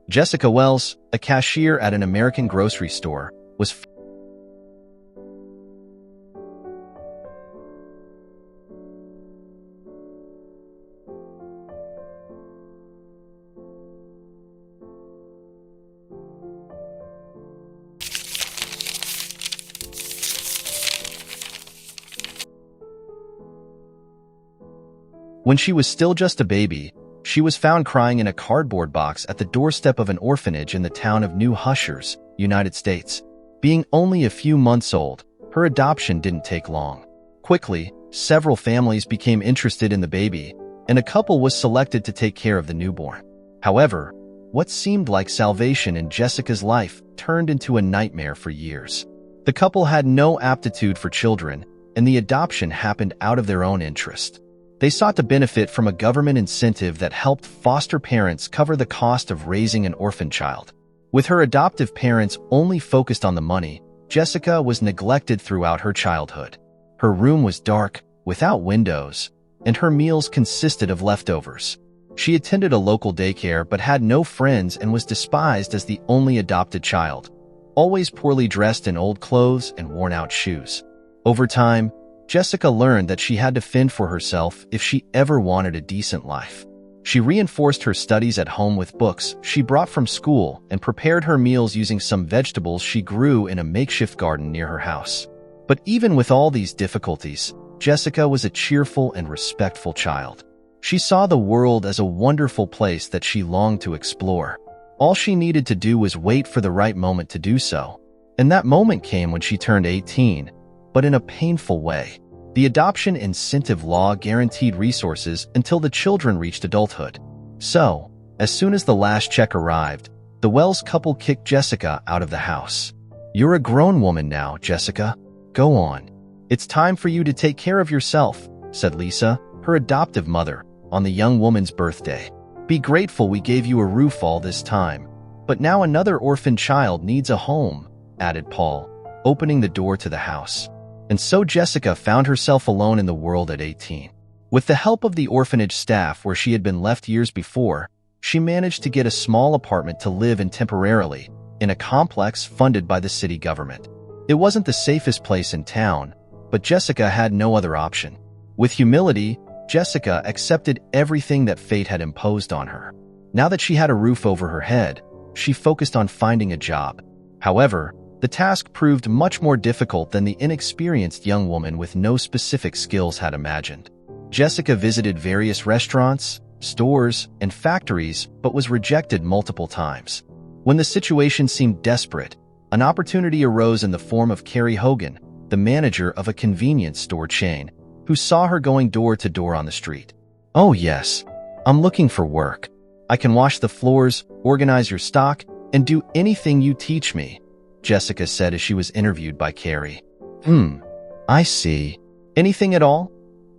Jessica Wells, a cashier at an American grocery store, was when she was still just a baby, she was found crying in a cardboard box at the doorstep of an orphanage in the town of New Hampshire, United States. Being only a few months old, her adoption didn't take long. Quickly, several families became interested in the baby, and a couple was selected to take care of the newborn. However, what seemed like salvation in Jessica's life turned into a nightmare for years. The couple had no aptitude for children, and the adoption happened out of their own interest. They sought to benefit from a government incentive that helped foster parents cover the cost of raising an orphan child. With her adoptive parents only focused on the money, Jessica was neglected throughout her childhood. Her room was dark, without windows, and her meals consisted of leftovers. She attended a local daycare but had no friends and was despised as the only adopted child, always poorly dressed in old clothes and worn-out shoes. Over time, Jessica learned that she had to fend for herself if she ever wanted a decent life. She reinforced her studies at home with books she brought from school and prepared her meals using some vegetables she grew in a makeshift garden near her house. But even with all these difficulties, Jessica was a cheerful and respectful child. She saw the world as a wonderful place that she longed to explore. All she needed to do was wait for the right moment to do so. And that moment came when she turned 18, but in a painful way. The adoption incentive law guaranteed resources until the children reached adulthood. So, as soon as the last check arrived, the Wells couple kicked Jessica out of the house. "You're a grown woman now, Jessica. Go on. It's time for you to take care of yourself," said Lisa, her adoptive mother, on the young woman's birthday. "Be grateful we gave you a roof all this time. But now another orphan child needs a home," added Paul, opening the door to the house. And so Jessica found herself alone in the world at 18. With the help of the orphanage staff where she had been left years before, she managed to get a small apartment to live in temporarily, in a complex funded by the city government. It wasn't the safest place in town, but Jessica had no other option. With humility, Jessica accepted everything that fate had imposed on her. Now that she had a roof over her head, she focused on finding a job. However, the task proved much more difficult than the inexperienced young woman with no specific skills had imagined. Jessica visited various restaurants, stores, and factories, but was rejected multiple times. When the situation seemed desperate, an opportunity arose in the form of Carrie Hogan, the manager of a convenience store chain, who saw her going door to door on the street. "Oh yes, I'm looking for work. I can wash the floors, organize your stock, and do anything you teach me," Jessica said as she was interviewed by Carrie. I see. Anything at all?"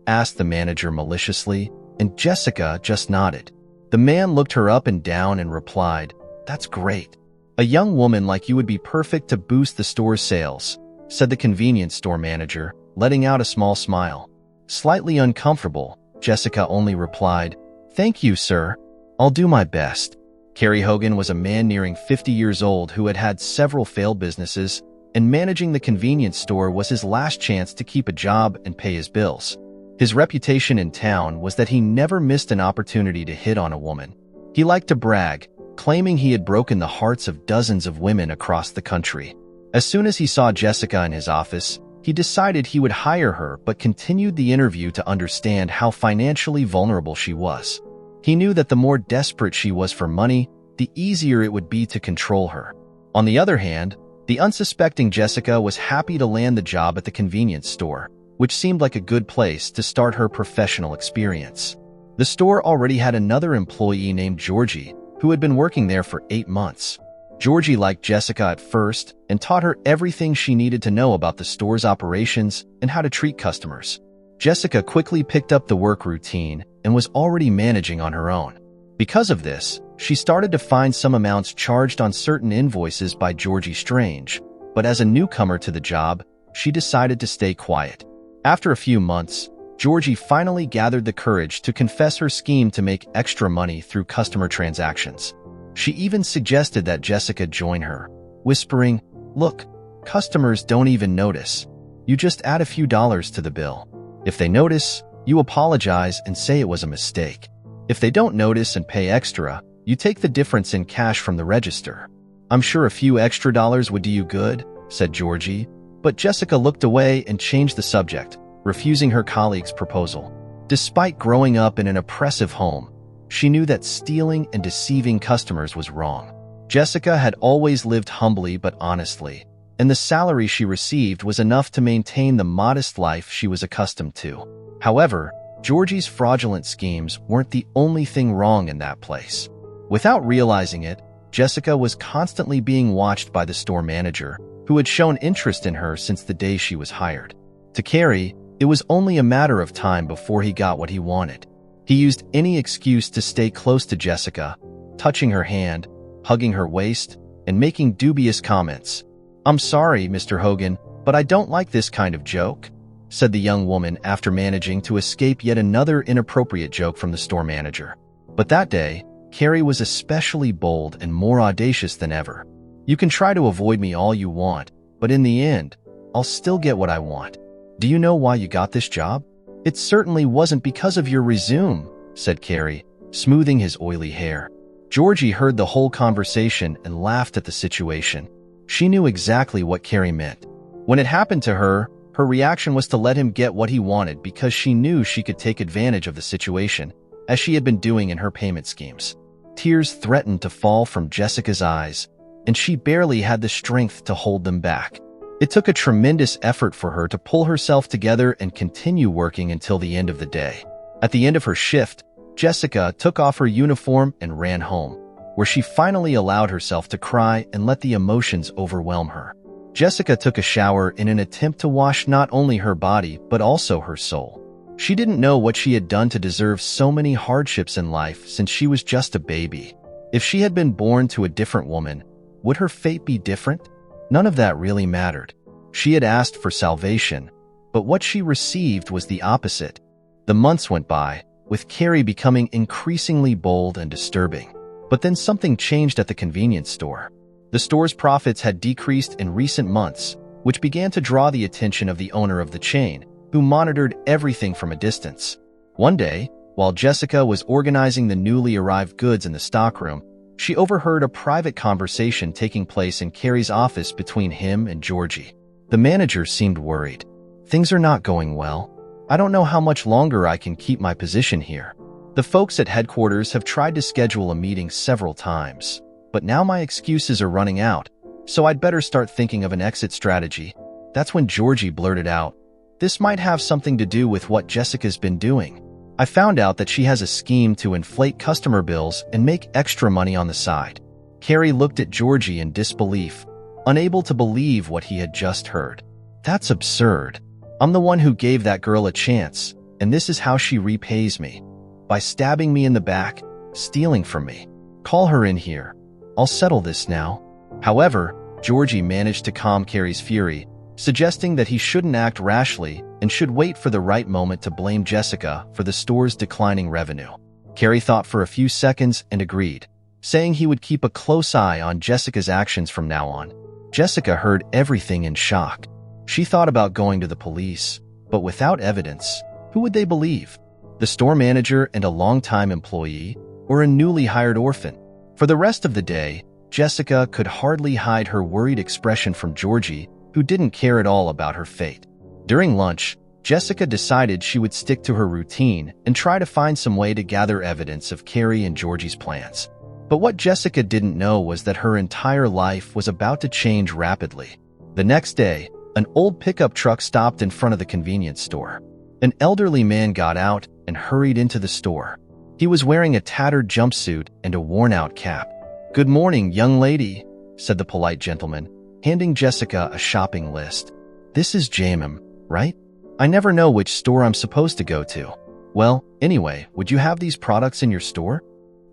asked the manager maliciously, and Jessica just nodded. The man looked her up and down and replied, "That's great. A young woman like you would be perfect to boost the store's sales," said the convenience store manager, letting out a small smile. Slightly uncomfortable, Jessica only replied, "Thank you, sir. I'll do my best." Carrie Hogan was a man nearing 50 years old who had had several failed businesses, and managing the convenience store was his last chance to keep a job and pay his bills. His reputation in town was that he never missed an opportunity to hit on a woman. He liked to brag, claiming he had broken the hearts of dozens of women across the country. As soon as he saw Jessica in his office, he decided he would hire her but continued the interview to understand how financially vulnerable she was. He knew that the more desperate she was for money, the easier it would be to control her. On the other hand, the unsuspecting Jessica was happy to land the job at the convenience store, which seemed like a good place to start her professional experience. The store already had another employee named Georgie, who had been working there for 8 months. Georgie liked Jessica at first and taught her everything she needed to know about the store's operations and how to treat customers. Jessica quickly picked up the work routine and was already managing on her own. Because of this, she started to find some amounts charged on certain invoices by Georgie strange, but as a newcomer to the job, she decided to stay quiet. After a few months, Georgie finally gathered the courage to confess her scheme to make extra money through customer transactions. She even suggested that Jessica join her, whispering, "Look, customers don't even notice. You just add a few dollars to the bill. If they notice, you apologize and say it was a mistake. If they don't notice and pay extra, you take the difference in cash from the register. I'm sure a few extra dollars would do you good," said Georgie, but Jessica looked away and changed the subject, refusing her colleague's proposal. Despite growing up in an oppressive home, she knew that stealing and deceiving customers was wrong. Jessica had always lived humbly but honestly, and the salary she received was enough to maintain the modest life she was accustomed to. However, Georgie's fraudulent schemes weren't the only thing wrong in that place. Without realizing it, Jessica was constantly being watched by the store manager, who had shown interest in her since the day she was hired. To Carey, it was only a matter of time before he got what he wanted. He used any excuse to stay close to Jessica, touching her hand, hugging her waist, and making dubious comments. "I'm sorry, Mr. Hogan, but I don't like this kind of joke," said the young woman after managing to escape yet another inappropriate joke from the store manager. But that day, Carey was especially bold and more audacious than ever. "You can try to avoid me all you want, but in the end, I'll still get what I want. Do you know why you got this job? It certainly wasn't because of your resume," said Carey, smoothing his oily hair. Georgie heard the whole conversation and laughed at the situation. She knew exactly what Carey meant. When it happened to her, her reaction was to let him get what he wanted because she knew she could take advantage of the situation, as she had been doing in her payment schemes. Tears threatened to fall from Jessica's eyes, and she barely had the strength to hold them back. It took a tremendous effort for her to pull herself together and continue working until the end of the day. At the end of her shift, Jessica took off her uniform and ran home, where she finally allowed herself to cry and let the emotions overwhelm her. Jessica took a shower in an attempt to wash not only her body but also her soul. She didn't know what she had done to deserve so many hardships in life since she was just a baby. If she had been born to a different woman, would her fate be different? None of that really mattered. She had asked for salvation, but what she received was the opposite. The months went by, with Carey becoming increasingly bold and disturbing. But then something changed at the convenience store. The store's profits had decreased in recent months, which began to draw the attention of the owner of the chain, who monitored everything from a distance. One day, while Jessica was organizing the newly arrived goods in the stockroom, she overheard a private conversation taking place in Carey's office between him and Georgie. The manager seemed worried. "Things are not going well. I don't know how much longer I can keep my position here. The folks at headquarters have tried to schedule a meeting several times, but now my excuses are running out, so I'd better start thinking of an exit strategy." That's when Georgie blurted out, "This might have something to do with what Jessica's been doing. I found out that she has a scheme to inflate customer bills and make extra money on the side." Carey looked at Georgie in disbelief, unable to believe what he had just heard. "That's absurd. I'm the one who gave that girl a chance, and this is how she repays me. By stabbing me in the back, stealing from me. Call her in here. I'll settle this now." However, Georgie managed to calm Carey's fury, suggesting that he shouldn't act rashly and should wait for the right moment to blame Jessica for the store's declining revenue. Carey thought for a few seconds and agreed, saying he would keep a close eye on Jessica's actions from now on. Jessica heard everything in shock. She thought about going to the police, but without evidence, who would they believe? The store manager and a longtime employee, or a newly hired orphan? For the rest of the day, Jessica could hardly hide her worried expression from Georgie, who didn't care at all about her fate. During lunch, Jessica decided she would stick to her routine and try to find some way to gather evidence of Carey and Georgie's plans. But what Jessica didn't know was that her entire life was about to change rapidly. The next day, an old pickup truck stopped in front of the convenience store. An elderly man got out and hurried into the store. He was wearing a tattered jumpsuit and a worn-out cap. "Good morning, young lady," said the polite gentleman, handing Jessica a shopping list. "This is Jamem, right? I never know which store I'm supposed to go to. Well, anyway, would you have these products in your store?"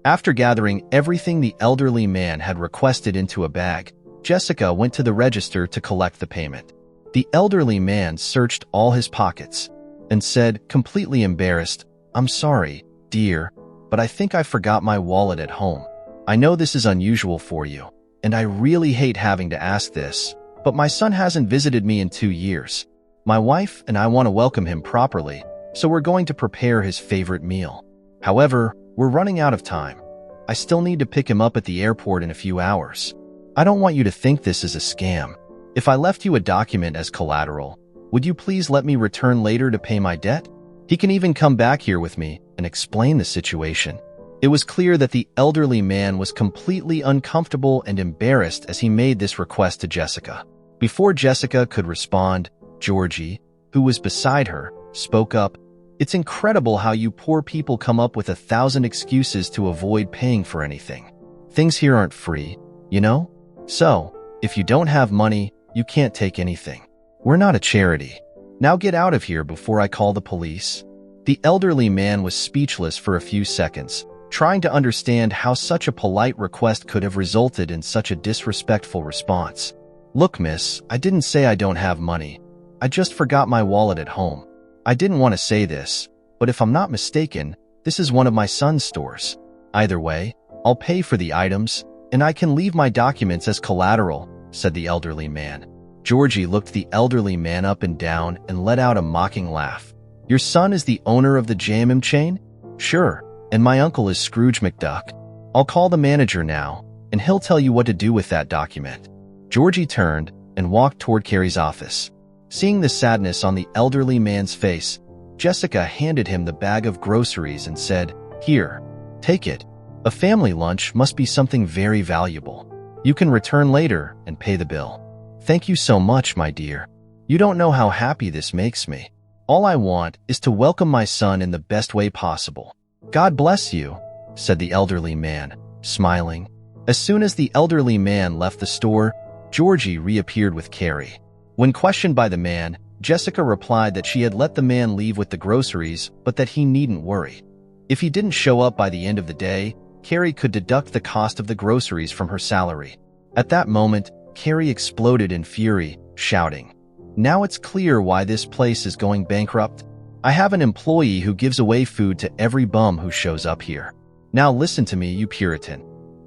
After gathering everything the elderly man had requested into a bag, Jessica went to the register to collect the payment. The elderly man searched all his pockets and said, completely embarrassed, "I'm sorry, dear, but I think I forgot my wallet at home." I know this is unusual for you, and I really hate having to ask this, but my son hasn't visited me in 2 years. My wife and I want to welcome him properly, so we're going to prepare his favorite meal. However, we're running out of time. I still need to pick him up at the airport in a few hours. I don't want you to think this is a scam. If I left you a document as collateral, would you please let me return later to pay my debt? He can even come back here with me and explain the situation. It was clear that the elderly man was completely uncomfortable and embarrassed as he made this request to Jessica. Before Jessica could respond, Georgie, who was beside her, spoke up. It's incredible how you poor people come up with 1,000 excuses to avoid paying for anything. Things here aren't free, you know? So, if you don't have money, you can't take anything. We're not a charity. Now get out of here before I call the police. The elderly man was speechless for a few seconds, trying to understand how such a polite request could have resulted in such a disrespectful response. Look, miss, I didn't say I don't have money. I just forgot my wallet at home. I didn't want to say this, but if I'm not mistaken, this is one of my son's stores. Either way, I'll pay for the items, and I can leave my documents as collateral, said the elderly man. Georgie looked the elderly man up and down and let out a mocking laugh. Your son is the owner of the J&M chain? Sure, and my uncle is Scrooge McDuck. I'll call the manager now, and he'll tell you what to do with that document. Georgie turned and walked toward Carrie's office. Seeing the sadness on the elderly man's face, Jessica handed him the bag of groceries and said, Here, take it. A family lunch must be something very valuable. You can return later and pay the bill. Thank you so much, my dear. You don't know how happy this makes me. All I want is to welcome my son in the best way possible. God bless you, said the elderly man, smiling. As soon as the elderly man left the store, Georgie reappeared with Carrie. When questioned by the man, Jessica replied that she had let the man leave with the groceries, but that he needn't worry. If he didn't show up by the end of the day, Carrie could deduct the cost of the groceries from her salary. At that moment, Carrie exploded in fury, shouting, Now it's clear why this place is going bankrupt. I have an employee who gives away food to every bum who shows up here. Now listen to me, you Puritan.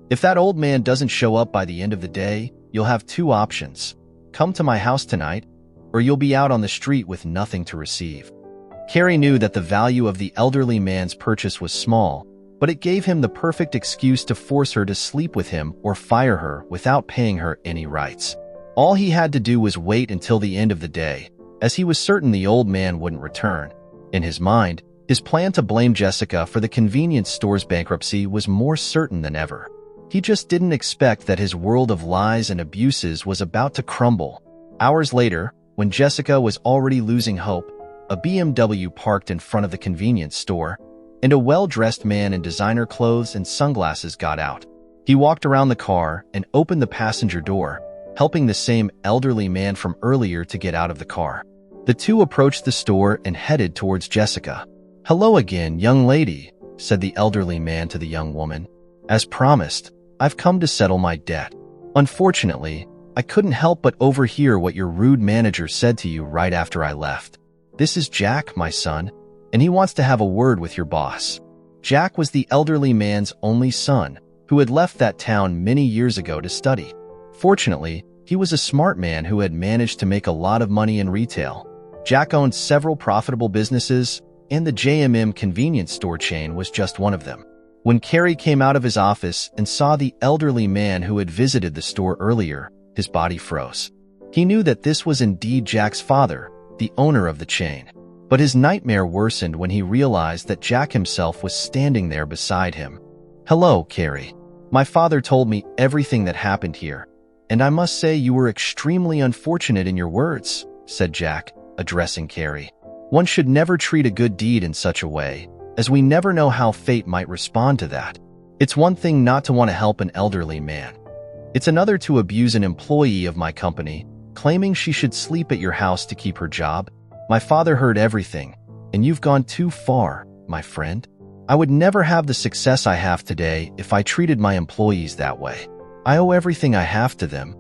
If that old man doesn't show up by the end of the day, you'll have 2 options. Come to my house tonight, or you'll be out on the street with nothing to receive. Carrie knew that the value of the elderly man's purchase was small, but it gave him the perfect excuse to force her to sleep with him or fire her without paying her any rights. All he had to do was wait until the end of the day, as he was certain the old man wouldn't return. In his mind, his plan to blame Jessica for the convenience store's bankruptcy was more certain than ever. He just didn't expect that his world of lies and abuses was about to crumble. Hours later, when Jessica was already losing hope, a BMW parked in front of the convenience store, and a well-dressed man in designer clothes and sunglasses got out. He walked around the car and opened the passenger door, helping the same elderly man from earlier to get out of the car. The two approached the store and headed towards Jessica. Hello again, young lady, said the elderly man to the young woman. As promised, I've come to settle my debt. Unfortunately, I couldn't help but overhear what your rude manager said to you right after I left. This is Jack, my son, and he wants to have a word with your boss. Jack was the elderly man's only son, who had left that town many years ago to study. Fortunately, he was a smart man who had managed to make a lot of money in retail. Jack owned several profitable businesses, and the J&M convenience store chain was just one of them. When Carrie came out of his office and saw the elderly man who had visited the store earlier, his body froze. He knew that this was indeed Jack's father, the owner of the chain. But his nightmare worsened when he realized that Jack himself was standing there beside him. Hello, Carrie. My father told me everything that happened here, and I must say you were extremely unfortunate in your words, said Jack, addressing Carrie. One should never treat a good deed in such a way, as we never know how fate might respond to that. It's one thing not to want to help an elderly man. It's another to abuse an employee of my company, claiming she should sleep at your house to keep her job. My father heard everything, and you've gone too far, my friend. I would never have the success I have today if I treated my employees that way. I owe everything I have to them.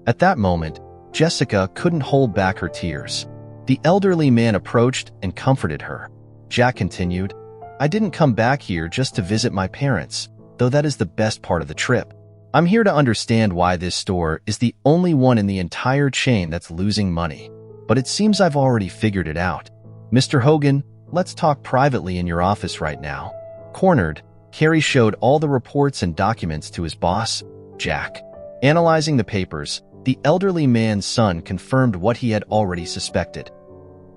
At that moment, Jessica couldn't hold back her tears. The elderly man approached and comforted her. Jack continued, I didn't come back here just to visit my parents. though that is the best part of the trip. I'm here to understand why this store is the only one in the entire chain that's losing money. But it seems I've already figured it out. Mr. Hogan, let's talk privately in your office right now. Cornered, Carey showed all the reports and documents to his boss, Jack. Analyzing the papers, the elderly man's son confirmed what he had already suspected.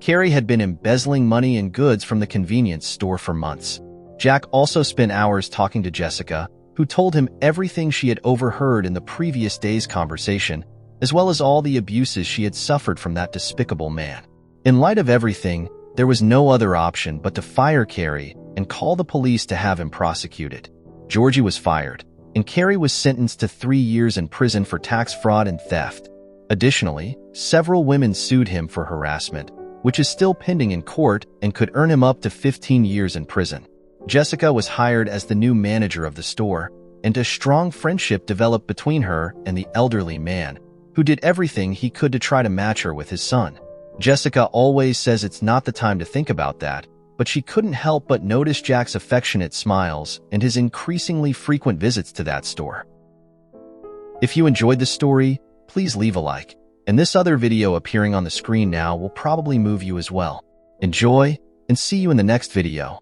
Carey had been embezzling money and goods from the convenience store for months. Jack also spent hours talking to Jessica, who told him everything she had overheard in the previous day's conversation, as well as all the abuses she had suffered from that despicable man. In light of everything, there was no other option but to fire Carey and call the police to have him prosecuted. Georgie was fired, and Carey was sentenced to 3 years in prison for tax fraud and theft. Additionally, several women sued him for harassment, which is still pending in court and could earn him up to 15 years in prison. Jessica was hired as the new manager of the store, and a strong friendship developed between her and the elderly man, who did everything he could to try to match her with his son. Jessica always says it's not the time to think about that, but she couldn't help but notice Jack's affectionate smiles and his increasingly frequent visits to that store. If you enjoyed this story, please leave a like, and this other video appearing on the screen now will probably move you as well. Enjoy, and see you in the next video.